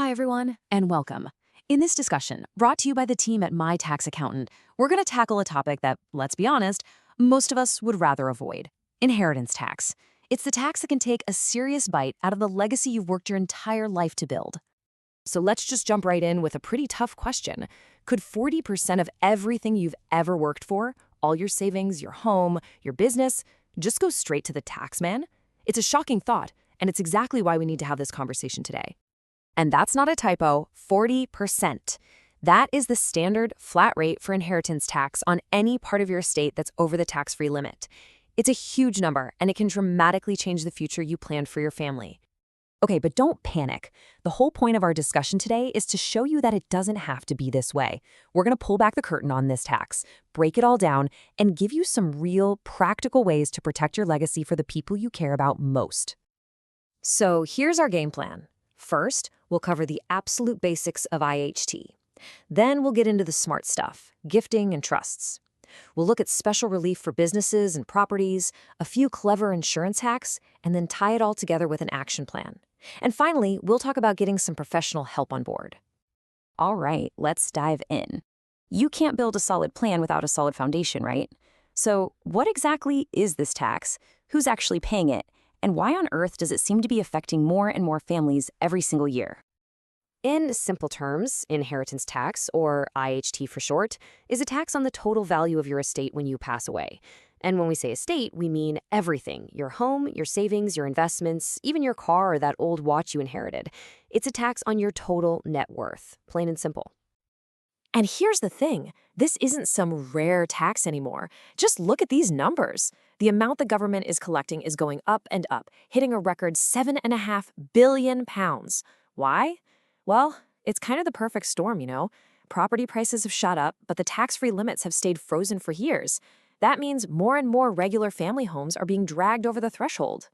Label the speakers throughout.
Speaker 1: Hi, everyone, and welcome. In this discussion, brought to you by the team at My Tax Accountant, we're going to tackle a topic that, let's be honest, most of us would rather avoid: inheritance tax. It's the tax that can take a serious bite out of the legacy you've worked your entire life to build. So let's just jump right in with a pretty tough question. Could 40% of everything you've ever worked for, all your savings, your home, your business, just go straight to the tax man? It's a shocking thought, and it's exactly why we need to have this conversation today. And that's not a typo, 40%. That is the standard flat rate for inheritance tax on any part of your estate that's over the tax-free limit. It's a huge number, and it can dramatically change the future you planned for your family. Okay, but don't panic. The whole point of our discussion today is to show you that it doesn't have to be this way. We're going to pull back the curtain on this tax, break it all down, and give you some real, practical ways to protect your legacy for the people you care about most. So here's our game plan. First, we'll cover the absolute basics of IHT. Then we'll get into the smart stuff, gifting and trusts. We'll look at special relief for businesses and properties, a few clever insurance hacks, and then tie it all together with an action plan. And finally, we'll talk about getting some professional help on board. All right, let's dive in. You can't build a solid plan without a solid foundation, right? So what exactly is this tax? Who's actually paying it? And why on earth does it seem to be affecting more and more families every single year? In simple terms, inheritance tax, or IHT for short, is a tax on the total value of your estate when you pass away. And when we say estate, we mean everything: your home, your savings, your investments, even your car or that old watch you inherited. It's a tax on your total net worth, plain and simple. And here's the thing, this isn't some rare tax anymore. Just look at these numbers. The amount the government is collecting is going up and up, hitting a record £7.5 billion. Why? Well, it's kind of the perfect storm, you know. Property prices have shot up, but the tax-free limits have stayed frozen for years. That means more and more regular family homes are being dragged over the threshold.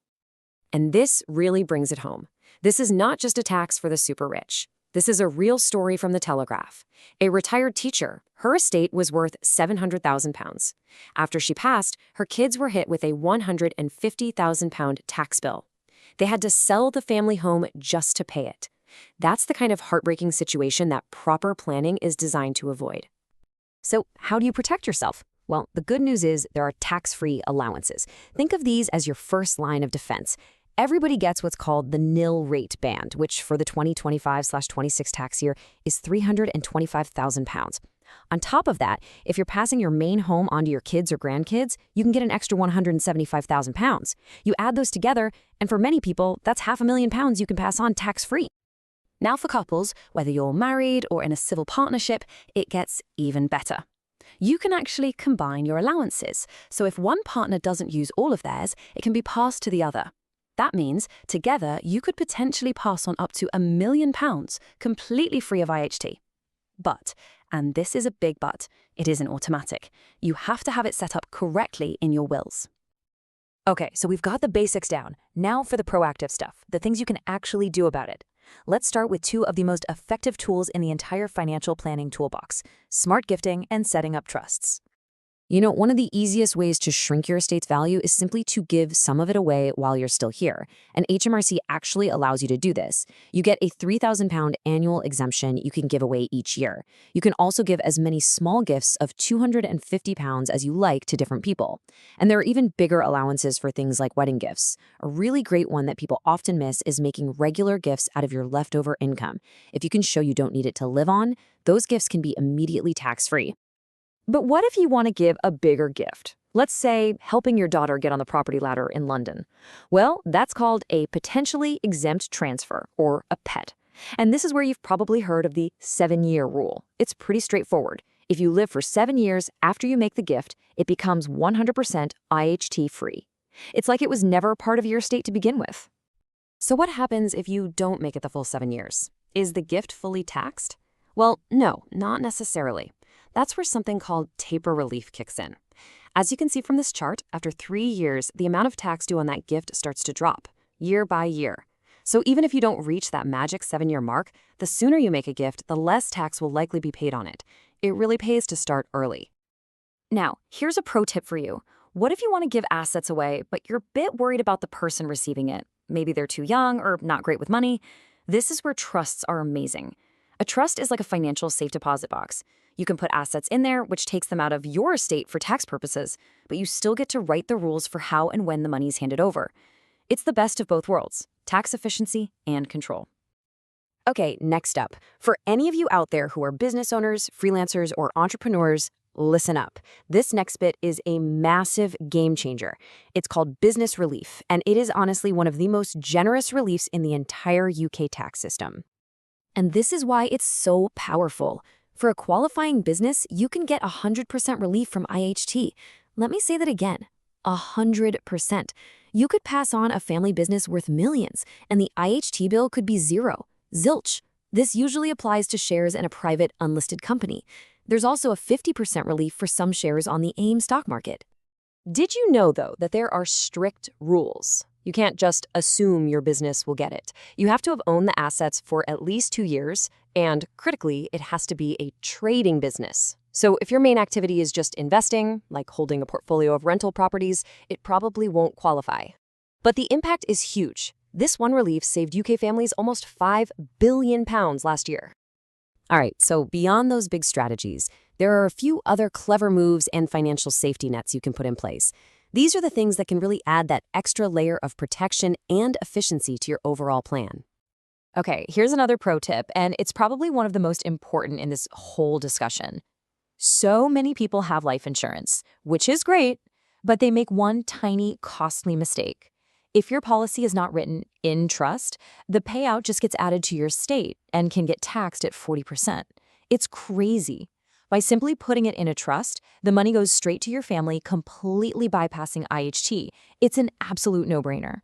Speaker 1: And this really brings it home. This is not just a tax for the super rich. This is a real story from the Telegraph. A retired teacher, her estate was worth £700,000. After she passed, her kids were hit with a £150,000 tax bill. They had to sell the family home just to pay it. That's the kind of heartbreaking situation that proper planning is designed to avoid. So how do you protect yourself? Well, the good news is there are tax-free allowances. Think of these as your first line of defense. Everybody gets what's called the nil rate band, which for the 2025/26 tax year is £325,000. On top of that, if you're passing your main home onto your kids or grandkids, you can get an extra £175,000. You add those together, and for many people, that's £500,000 you can pass on tax-free. Now for couples, whether you're married or in a civil partnership, it gets even better. You can actually combine your allowances. So if one partner doesn't use all of theirs, it can be passed to the other. That means, together, you could potentially pass on up to £1 million, completely free of IHT. But, and this is a big but, it isn't automatic. You have to have it set up correctly in your wills. Okay, so we've got the basics down. Now for the proactive stuff, the things you can actually do about it. Let's start with two of the most effective tools in the entire financial planning toolbox: smart gifting and setting up trusts. You know, one of the easiest ways to shrink your estate's value is simply to give some of it away while you're still here. And HMRC actually allows you to do this. You get a £3,000 annual exemption you can give away each year. You can also give as many small gifts of £250 as you like to different people. And there are even bigger allowances for things like wedding gifts. A really great one that people often miss is making regular gifts out of your leftover income. If you can show you don't need it to live on, those gifts can be immediately tax-free. But what if you want to give a bigger gift? Let's say helping your daughter get on the property ladder in London. Well, that's called a potentially exempt transfer, or a PET. And this is where you've probably heard of the 7-year rule. It's pretty straightforward. If you live for 7 years after you make the gift, it becomes 100% IHT free. It's like it was never a part of your estate to begin with. So what happens if you don't make it the full 7 years? Is the gift fully taxed? Well, no, not necessarily. That's where something called taper relief kicks in. As you can see from this chart, after 3 years, the amount of tax due on that gift starts to drop, year by year. So even if you don't reach that magic 7-year mark, the sooner you make a gift, the less tax will likely be paid on it. It really pays to start early. Now, here's a pro tip for you. What if you want to give assets away, but you're a bit worried about the person receiving it? Maybe they're too young or not great with money.
Speaker 2: This is where trusts are amazing. A trust is like a financial safe deposit box. You can put assets in there, which takes them out of your estate for tax purposes, but you still get to write the rules for how and when the money is handed over. It's the best of both worlds, tax efficiency and control.
Speaker 1: Okay, next up. For any of you out there who are business owners, freelancers, or entrepreneurs, listen up. This next bit is a massive game changer. It's called business relief, and it is honestly one of the most generous reliefs in the entire UK tax system. And this is why it's so powerful. For a qualifying business, you can get 100% relief from IHT. Let me say that again. 100%. You could pass on a family business worth millions, and the IHT bill could be zero. Zilch. This usually applies to shares in a private, unlisted company. There's also a 50% relief for some shares on the AIM stock market. Did you know, though, that there are strict rules? You can't just assume your business will get it. You have to have owned the assets for at least 2 years, and critically, it has to be a trading business. So if your main activity is just investing, like holding a portfolio of rental properties, it probably won't qualify. But the impact is huge. This one relief saved UK families almost £5 billion last year. All right, so beyond those big strategies, there are a few other clever moves and financial safety nets you can put in place. These are the things that can really add that extra layer of protection and efficiency to your overall plan. Okay, here's another pro tip, and it's probably one of the most important in this whole discussion. So many people have life insurance, which is great, but they make one tiny, costly mistake. If your policy is not written in trust, the payout just gets added to your estate and can get taxed at 40%. It's crazy. By simply putting it in a trust, the money goes straight to your family, completely bypassing IHT. It's an absolute no-brainer.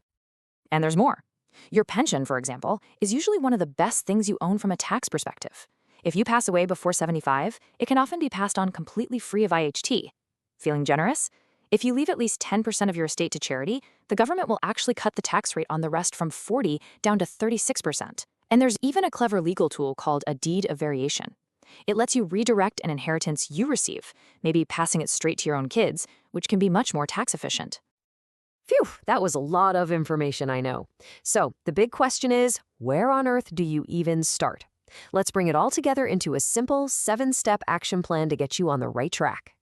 Speaker 1: And there's more. Your pension, for example, is usually one of the best things you own from a tax perspective. If you pass away before 75, it can often be passed on completely free of IHT. Feeling generous? If you leave at least 10% of your estate to charity, the government will actually cut the tax rate on the rest from 40 down to 36%. And there's even a clever legal tool called a deed of variation. It lets you redirect an inheritance you receive, maybe passing it straight to your own kids, which can be much more tax efficient. Phew, that was a lot of information, I know. So the big question is, where on earth do you even start? Let's bring it all together into a simple 7-step action plan to get you on the right track.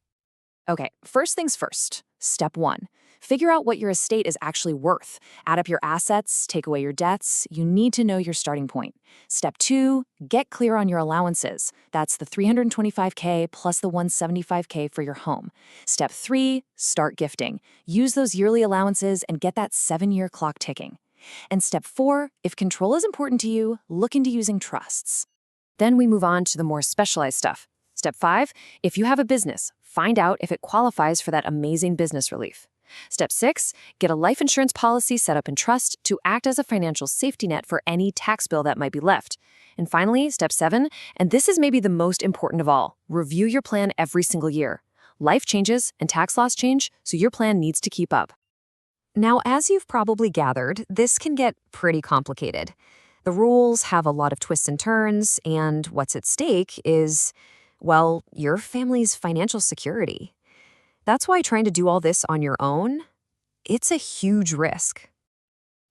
Speaker 1: Okay, first things first. Step 1. Figure out what your estate is actually worth. Add up your assets, take away your debts. You need to know your starting point. Step 2. Get clear on your allowances. That's the $325K plus the $175K for your home. Step 3. Start gifting. Use those yearly allowances and get that 7-year clock ticking. And step 4. If control is important to you, look into using trusts. Then we move on to the more specialized stuff. Step 5. If you have a business, find out if it qualifies for that amazing business relief. Step 6, get a life insurance policy set up in trust to act as a financial safety net for any tax bill that might be left. And finally, step 7, and this is maybe the most important of all, review your plan every single year. Life changes and tax laws change, so your plan needs to keep up. Now, as you've probably gathered, this can get pretty complicated. The rules have a lot of twists and turns, and what's at stake is, well, your family's financial security. That's why trying to do all this on your own, it's a huge risk.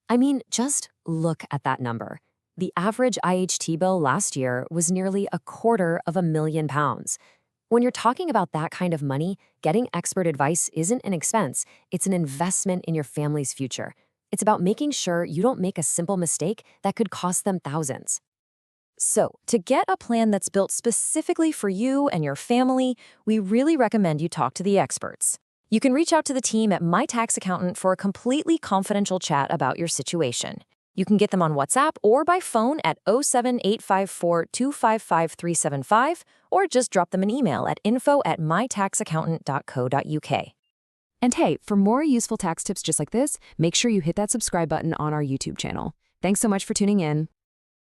Speaker 1: I mean, just look at that number. The average IHT bill last year was nearly £250,000. When you're talking about that kind of money, getting expert advice isn't an expense, it's an investment in your family's future. It's about making sure you don't make a simple mistake that could cost them thousands. So, to get a plan that's built specifically for you and your family, we really recommend you talk to the experts. You can reach out to the team at My Tax Accountant for a completely confidential chat about your situation. You can get them on WhatsApp or by phone at 07854 255 375, or just drop them an email at info@mytaxaccountant.co.uk. And hey, for more useful tax tips just like this, make sure you hit that subscribe button on our YouTube channel. Thanks so much for tuning in.